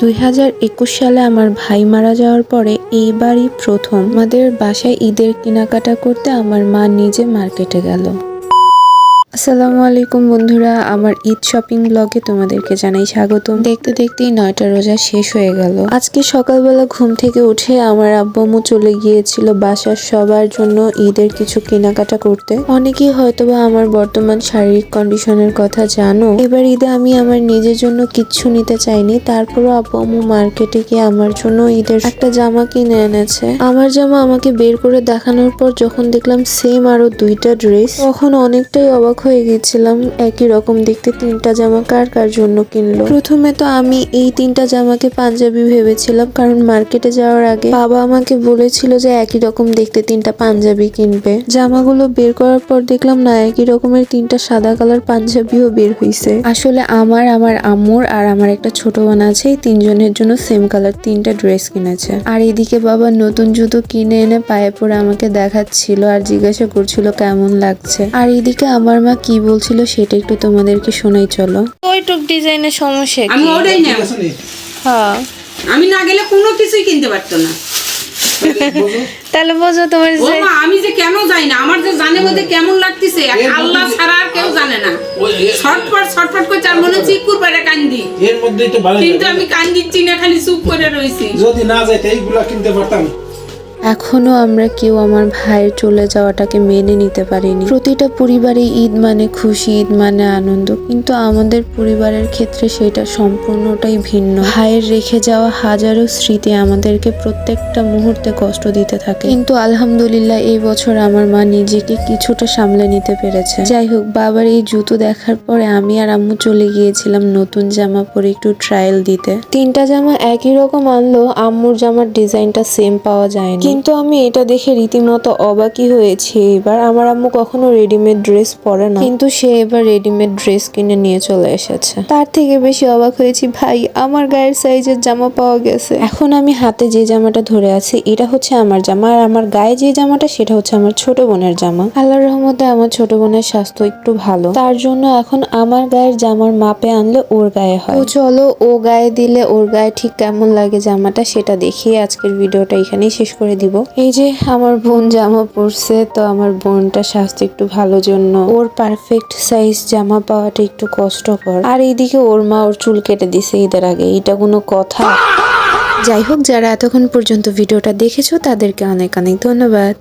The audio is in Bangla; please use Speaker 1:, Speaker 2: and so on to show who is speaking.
Speaker 1: 2021 সালে আমার ভাই মারা যাওয়ার পরে এইবারই প্রথম আমাদের বাসায় ঈদের কেনাকাটা করতে আমার মা নিজে মার্কেটে গেল। আসসালামু আলাইকুম বন্ধুরা, আমার ঈদ শপিং ব্লগে তোমাদেরকে জানাই স্বাগতম। দেখতে দেখতেই 9টা রোজা শেষ হয়ে গেল। আজকে সকালবেলা ঘুম থেকে উঠে আমার আব্বু আম্মু চলে গিয়েছিল বাসার সবার জন্য ঈদের কিছু কেনাকাটা করতে। অনেকেই হয়তোবা আমার বর্তমান শারীরিক কন্ডিশনের কথা জানো। এবার ঈদে আমি আমার নিজের জন্য কিচ্ছু নিতে চাইনি, তারপরও আব্বু আম্মু মার্কেটে গিয়ে আমার জন্য ঈদের একটা জামা কিনে এনেছে। আমার জামা আমাকে বের করে দেখানোর পর যখন দেখলাম সেম আরো 2টা ড্রেস, তখন অনেকটাই অবাক হয়ে গেছিলাম। একই রকম দেখতে 3টা জামা কার কার জন্য কিনলো। প্রথমে তো আমি এই 3টা জামাকে পাঞ্জাবি ভেবেছিলাম, কারণ মার্কেটে যাওয়ার আগে বাবা আমাকে বলেছিল যে একই রকম দেখতে 3টা পাঞ্জাবি কিনবে। জামাগুলো বের করার পর দেখলাম না, একই রকমের 3টা সাদা কালার পাঞ্জাবিও বের হইছে। আসলে আমার আম্মুর আর আমার একটা ছোট বোন আছে, এই 3জনের জন্য সেম কালার 3টা ড্রেস কিনেছে। আর এদিকে বাবা নতুন জুতো কিনে এনে পায়ে পরে আমাকে দেখাচ্ছিল আর জিজ্ঞাসা করছিল কেমন লাগছে। আর এদিকে আমার মা কি বলছিল সেটা একটু তোমাদেরকে শোনাই চলো। ওইটুক ডিজাইনের সমস্যা
Speaker 2: আমি ওটাই না।
Speaker 1: হ্যাঁ,
Speaker 2: আমি না গেলে কোনো কিছুই কিনতে পারতো না।
Speaker 1: তাহলে বোঝো তোমার
Speaker 2: ও মা, আমি যে কেন যাই না, আমার যে জানে মধ্যে কেমন লাগতেছে, আল্লাহ ছাড়া আর কেউ জানে না। ছটফট করে চার মনে চিকুর পেটে কান্দি,
Speaker 3: এর মধ্যেই তো ভালো।
Speaker 2: কিন্তু আমি কান্দিচ্ছি না, খালি চুপ করে রইছি।
Speaker 3: যদি না যাইতে এইগুলা কিনতে পারতাম।
Speaker 1: এখনো আমরা কেউ আমার ভাইয়ের চলে যাওয়াটাকে মেনে নিতে পারিনি। প্রতিটা পরিবারে ঈদ মানে খুশি, ঈদ মানে আনন্দ, কিন্তু আমাদের পরিবারের ক্ষেত্রে সেটা সম্পূর্ণটাই ভিন্ন। ভাইয়ের রেখে যাওয়া হাজারো স্মৃতি আমাদেরকে প্রত্যেকটা মুহূর্তে কষ্ট দিতে থাকে, কিন্তু আলহামদুলিল্লাহ এই বছর আমার মা নিজেকে কিছুটা সামলে নিতে পেরেছে। যাই হোক, বাবার এই জুতো দেখার পরে আমি আর আম্মু চলে গিয়েছিলাম নতুন জামা পরে একটু ট্রায়াল দিতে। 3টা জামা একই রকম আনলো, আম্মুর জামার ডিজাইনটা সেম পাওয়া যায়নি, কিন্তু আমি এটা দেখে রীতিমতো অবাকই হয়েছি। এবার আমার আম্মু কখনো রেডিমেড ড্রেস পরে না, কিন্তু সে এবার রেডিমেড ড্রেস কিনে নিয়ে চলে এসেছে। তার থেকে বেশি অবাক হয়েছি, ভাই আমার গায়ের সাইজের জামা পাওয়া গেছে। এখন আমি হাতে যে জামাটা ধরে আছি এটা হচ্ছে আমার জামা, আর আমার গায়ে যে জামাটা সেটা হচ্ছে আমার ছোট বোনের জামা। আল্লাহর রহমতে আমার ছোট বোনের স্বাস্থ্য একটু ভালো, তার জন্য এখন আমার গায়ের জামার মাপে আনলে ওর গায়ে হয়। তো চলো, ও গায়ে দিলে ওর গায়ে ঠিক কেমন লাগে জামাটা সেটা দেখিয়ে আজকের ভিডিওটা এখানেই শেষ করে দিব। এই যে আমার বোন জামা পরছে, তো আমার বোনটা স্বাস্থ্য একটু ভালো জন্য ওর পারফেক্ট সাইজ জামা পাওয়াটা একটু কষ্টকর। আর এইদিকে ওর মা ওর চুল কেটে দিছে ঈদের আগে, এটা কোনো কথা? যাই হোক, যারা এতক্ষণ পর্যন্ত ভিডিওটা দেখেছো তাদেরকে অনেক অনেক ধন্যবাদ।